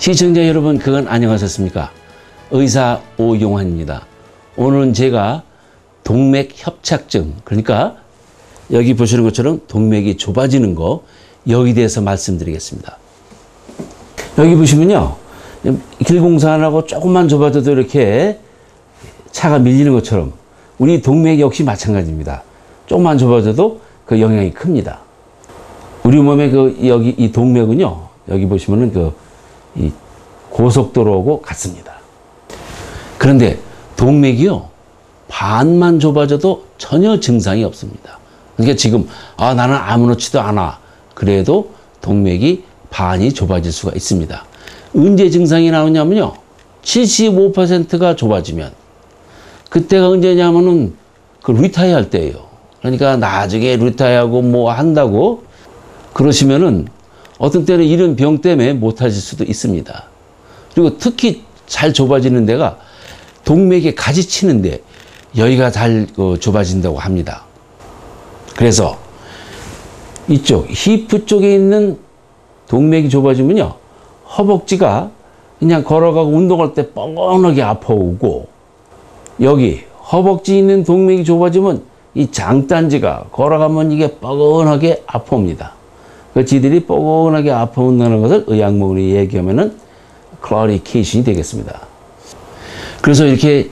시청자 여러분, 그건 안녕하셨습니까? 의사 오용환입니다. 오늘은 제가 동맥협착증, 그러니까 여기 보시는 것처럼 동맥이 좁아지는 거, 여기 대해서 말씀드리겠습니다. 여기 보시면요, 길공사 안 하고 조금만 좁아져도 이렇게 차가 밀리는 것처럼 우리 동맥 역시 마찬가지입니다. 조금만 좁아져도 그 영향이 큽니다. 우리 몸의 여기 이 동맥은요, 여기 보시면은 이 고속도로하고 같습니다. 그런데 동맥이요, 반만 좁아져도 전혀 증상이 없습니다. 그러니까 지금 나는 아무렇지도 않아, 그래도 동맥이 반이 좁아질 수가 있습니다. 언제 증상이 나오냐면요, 75%가 좁아지면, 그때가 언제냐면은 리타이어 할 때예요. 그러니까 나중에 리타이어하고 뭐 한다고 그러시면은 어떤 때는 이런 병 때문에 못 하실 수도 있습니다. 그리고 특히 잘 좁아지는 데가 동맥에 가지치는데 여기가 잘 좁아진다고 합니다. 그래서 이쪽 히프 쪽에 있는 동맥이 좁아지면요, 허벅지가 그냥 걸어가고 운동할 때 뻐근하게 아파오고, 여기 허벅지 있는 동맥이 좁아지면 이 장단지가 걸어가면 이게 뻐근하게 아파옵니다. 그 지들이 뻐근하게 아파온다는 것을 의학용어로 얘기하면은 클러리케이션이 되겠습니다. 그래서 이렇게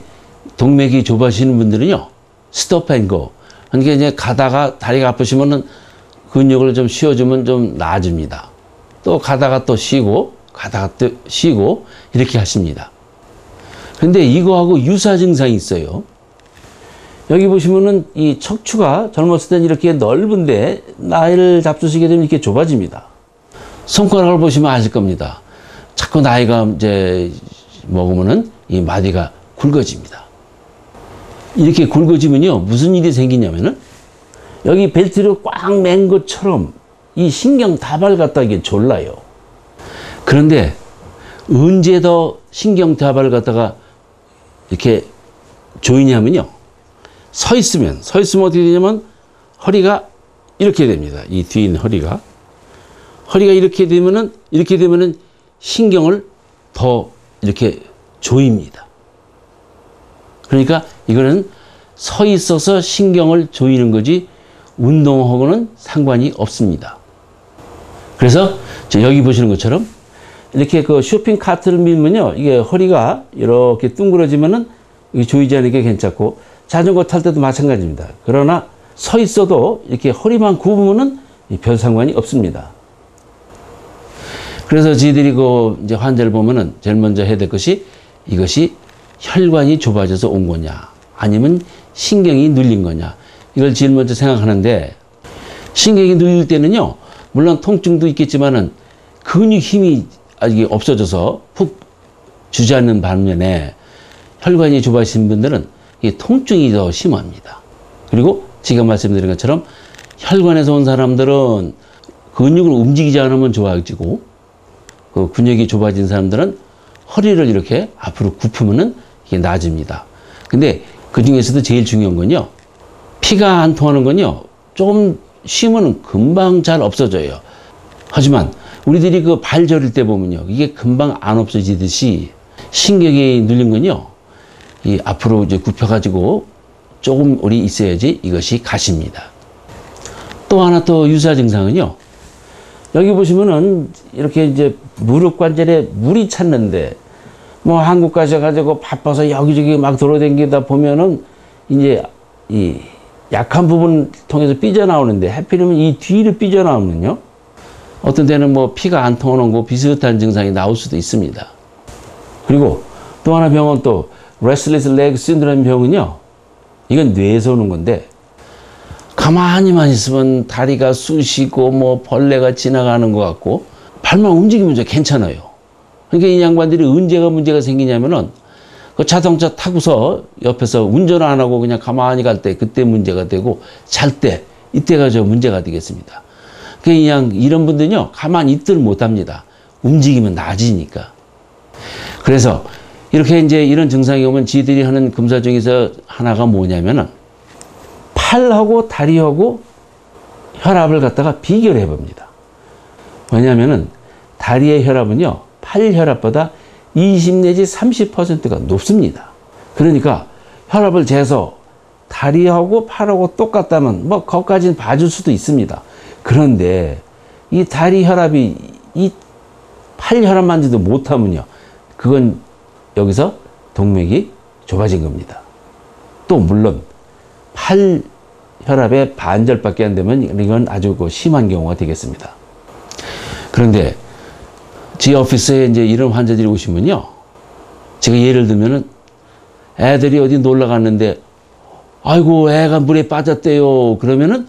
동맥이 좁아지는 분들은요, 스톱 앤 고. 그러니까 이제 가다가 다리가 아프시면은 근육을 좀 쉬어주면 좀 나아집니다. 또 가다가 또 쉬고, 가다가 또 쉬고, 이렇게 하십니다. 근데 이거하고 유사 증상이 있어요. 여기 보시면은 이 척추가 젊었을 때는 이렇게 넓은데 나이를 잡수시게 되면 이렇게 좁아집니다. 손가락을 보시면 아실 겁니다. 자꾸 나이가 이제 먹으면은 이 마디가 굵어집니다. 이렇게 굵어지면요, 무슨 일이 생기냐면은 여기 벨트를 꽉 맨 것처럼 이 신경 다발 갖다 이게 졸라요. 그런데 언제 더 신경 다발 갖다가 이렇게 조이냐면요, 서 있으면 어떻게 되냐면 허리가 이렇게 됩니다. 이 뒤에 있는 허리가 이렇게 되면은 신경을 더 이렇게 조입니다. 그러니까 이거는 서 있어서 신경을 조이는 거지 운동하고는 상관이 없습니다. 그래서 여기 보시는 것처럼 이렇게 그 쇼핑 카트를 밀면요, 이게 허리가 이렇게 둥그러지면은 이게 조이지 않으니까 괜찮고, 자전거 탈 때도 마찬가지입니다. 그러나 서 있어도 이렇게 허리만 굽으면은 별 상관이 없습니다. 그래서 저희들이 이제 환자를 보면은 제일 먼저 해야 될 것이, 이것이 혈관이 좁아져서 온 거냐, 아니면 신경이 눌린 거냐, 이걸 제일 먼저 생각하는데, 신경이 눌릴 때는요, 물론 통증도 있겠지만은 근육 힘이 아직 없어져서 푹 주저앉는 반면에 혈관이 좁아진 분들은 이 통증이 더 심합니다. 그리고 지금 말씀드린 것처럼 혈관에서 온 사람들은 근육을 움직이지 않으면 좋아지고, 그 근육이 좁아진 사람들은 허리를 이렇게 앞으로 굽히면은 이게 나아집니다. 근데 그 중에서도 제일 중요한 건요, 피가 안 통하는 건요, 조금 쉬면은 금방 잘 없어져요. 하지만 우리들이 그 발 저릴 때 보면요, 이게 금방 안 없어지듯이 신경이 눌린 건요, 이 앞으로 이제 굽혀가지고 조금 오래 있어야지 이것이 가십니다. 또 하나 또 유사 증상은요, 여기 보시면은 이렇게 이제 무릎 관절에 물이 찼는데, 뭐 한국 가셔가지고 바빠서 여기저기 막 돌아다니다 보면은 이제 이 약한 부분 통해서 삐져나오는데, 하필이면 이 뒤를 삐져나오면요, 어떤 때는 뭐 피가 안 통하는 거 비슷한 증상이 나올 수도 있습니다. 그리고 또 하나 병은 또 레슬리스 레그 신드롬 병은요, 이건 뇌에서 오는 건데, 가만히만 있으면 다리가 쑤시고 뭐 벌레가 지나가는 것 같고, 발만 움직이면 괜찮아요. 그러니까 이 양반들이 언제가 문제가 생기냐면은 그 자동차 타고서 옆에서 운전 안 하고 그냥 가만히 갈 때, 그때 문제가 되고, 잘 때 이때가 문제가 되겠습니다. 그냥 이런 분들은요, 가만히 있들 못합니다. 움직이면 나아지니까. 그래서 이렇게 이제 이런 증상이 오면 지들이 하는 검사 중에서 하나가 뭐냐면은 팔하고 다리하고 혈압을 갖다가 비교를 해봅니다. 왜냐하면은 다리의 혈압은요, 팔혈압보다 20 내지 30%가 높습니다. 그러니까 혈압을 재서 다리하고 팔하고 똑같다면 뭐 거기까지는 봐줄 수도 있습니다. 그런데 이 다리 혈압이 이 팔 혈압만지도 못하면요, 그건 여기서 동맥이 좁아진 겁니다. 또 물론 팔 혈압의 반절밖에 안 되면 이건 아주 심한 경우가 되겠습니다. 그런데 제 오피스에 이제 이런 환자들이 오시면요, 제가 예를 들면은 애들이 어디 놀러 갔는데 아이고 애가 물에 빠졌대요 그러면은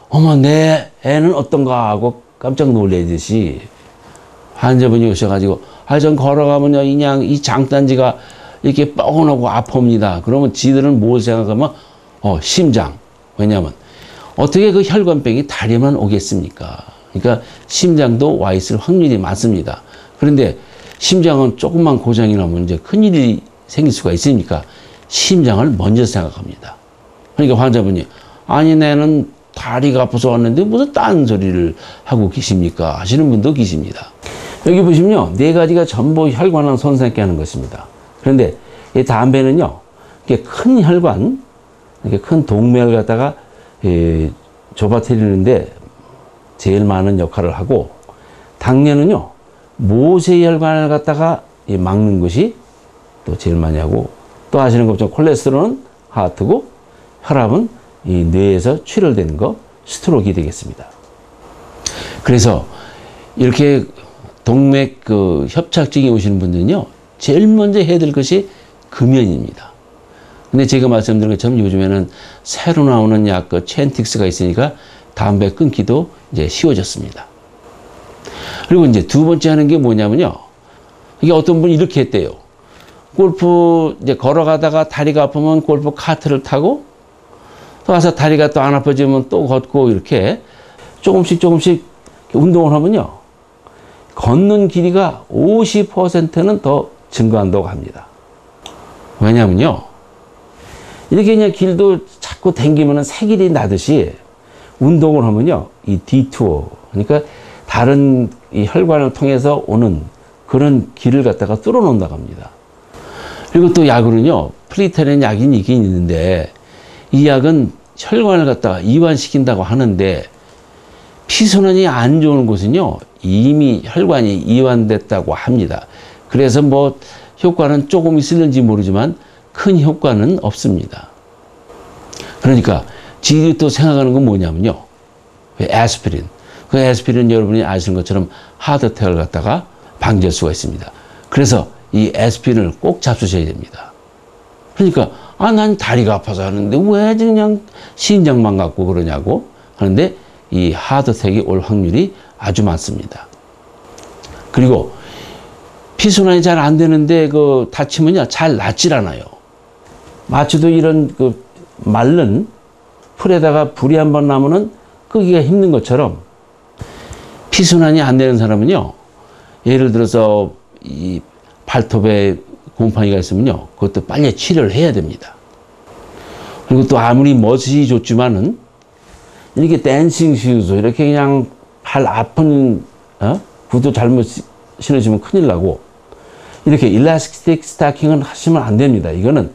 어머 내 애는 어떤가 하고 깜짝 놀라듯이 환자분이 오셔가지고 전 걸어가면요 그냥 이 장단지가 이렇게 뻐근하고 아픕니다. 그러면 지들은 뭘 생각하면 심장. 왜냐하면 어떻게 그 혈관병이 다리만 오겠습니까? 그러니까 심장도 와 있을 확률이 많습니다. 그런데 심장은 조금만 고장이 나면 이제 큰일이 생길 수가 있으니까 심장을 먼저 생각합니다. 그러니까 환자분이 아니 내는 다리가 아파서 왔는데 무슨 딴 소리를 하고 계십니까? 하시는 분도 계십니다. 여기 보시면요, 네 가지가 전부 혈관을 손상케 하는 것입니다. 그런데 이 담배는요, 이렇게 큰 혈관, 이렇게 큰 동맥을 갖다가 좁아뜨리는데 제일 많은 역할을 하고, 당뇨는요, 모세혈관을 갖다가 막는 것이 또 제일 많이 하고, 또 아시는 것처럼 콜레스테롤은 하트고, 혈압은 이 뇌에서 출혈되는 거, 스트로크가 되겠습니다. 그래서 이렇게 동맥 협착증이 오시는 분들은요, 제일 먼저 해야 될 것이 금연입니다. 근데 제가 말씀드린 것처럼 요즘에는 새로 나오는 약, 챈틱스가 있으니까 담배 끊기도 이제 쉬워졌습니다. 그리고 이제 두 번째 하는 게 뭐냐면요, 이게 어떤 분이 이렇게 했대요. 골프 이제 걸어가다가 다리가 아프면 골프 카트를 타고 또 와서 다리가 또 안 아파지면 또 걷고 이렇게 조금씩 운동을 하면요, 걷는 길이가 50%는 더 증가한다고 합니다. 왜냐면요, 이렇게 그냥 길도 자꾸 댕기면 새길이 나듯이 운동을 하면요, 이 디투어, 그러니까 다른 이 혈관을 통해서 오는 그런 길을 갖다가 뚫어 놓는다고 합니다. 그리고 또 약으로는요, 프리테렌 약이 있긴 있는데 이 약은 혈관을 갖다가 이완시킨다고 하는데 피순환이 안 좋은 곳은요, 이미 혈관이 이완됐다고 합니다. 그래서 뭐 효과는 조금 있을는지 모르지만 큰 효과는 없습니다. 그러니까 지들이 또 생각하는 건 뭐냐면요, 아스피린. 그 아스피린 여러분이 아시는 것처럼 하드어택을 갖다가 방지할 수가 있습니다. 그래서 이 아스피린을 꼭 잡수셔야 됩니다. 그러니까 난 다리가 아파서 하는데 왜 그냥 심장만 갖고 그러냐고 하는데 이 하드어택이 올 확률이 아주 많습니다. 그리고 피순환이 잘 안 되는데 다치면요, 잘 낫질 않아요. 마취도 이런 마른 풀에다가 불이 한번 나면은 끄기가 힘든 것처럼 피순환이 안 되는 사람은요, 예를 들어서 이 발톱에 곰팡이가 있으면요, 그것도 빨리 치료를 해야 됩니다. 그리고 또 아무리 멋이 좋지만은 이렇게 댄싱 슈즈 이렇게 그냥 발 아픈 구두 잘못 신으시면 큰일 나고, 이렇게 일라스틱 스타킹은 하시면 안 됩니다. 이거는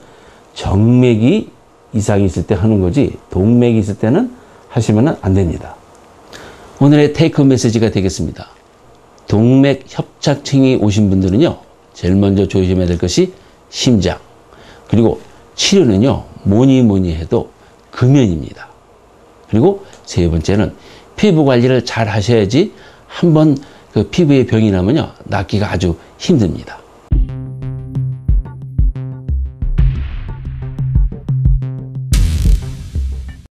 정맥이 이상이 있을 때 하는 거지 동맥이 있을 때는 하시면 안 됩니다. 오늘의 테이크 메시지가 되겠습니다. 동맥 협착증이 오신 분들은요, 제일 먼저 조심해야 될 것이 심장, 그리고 치료는요, 뭐니 해도 금연입니다. 그리고 세 번째는 피부 관리를 잘 하셔야지 한번 그 피부에 병이 나면요, 낫기가 아주 힘듭니다.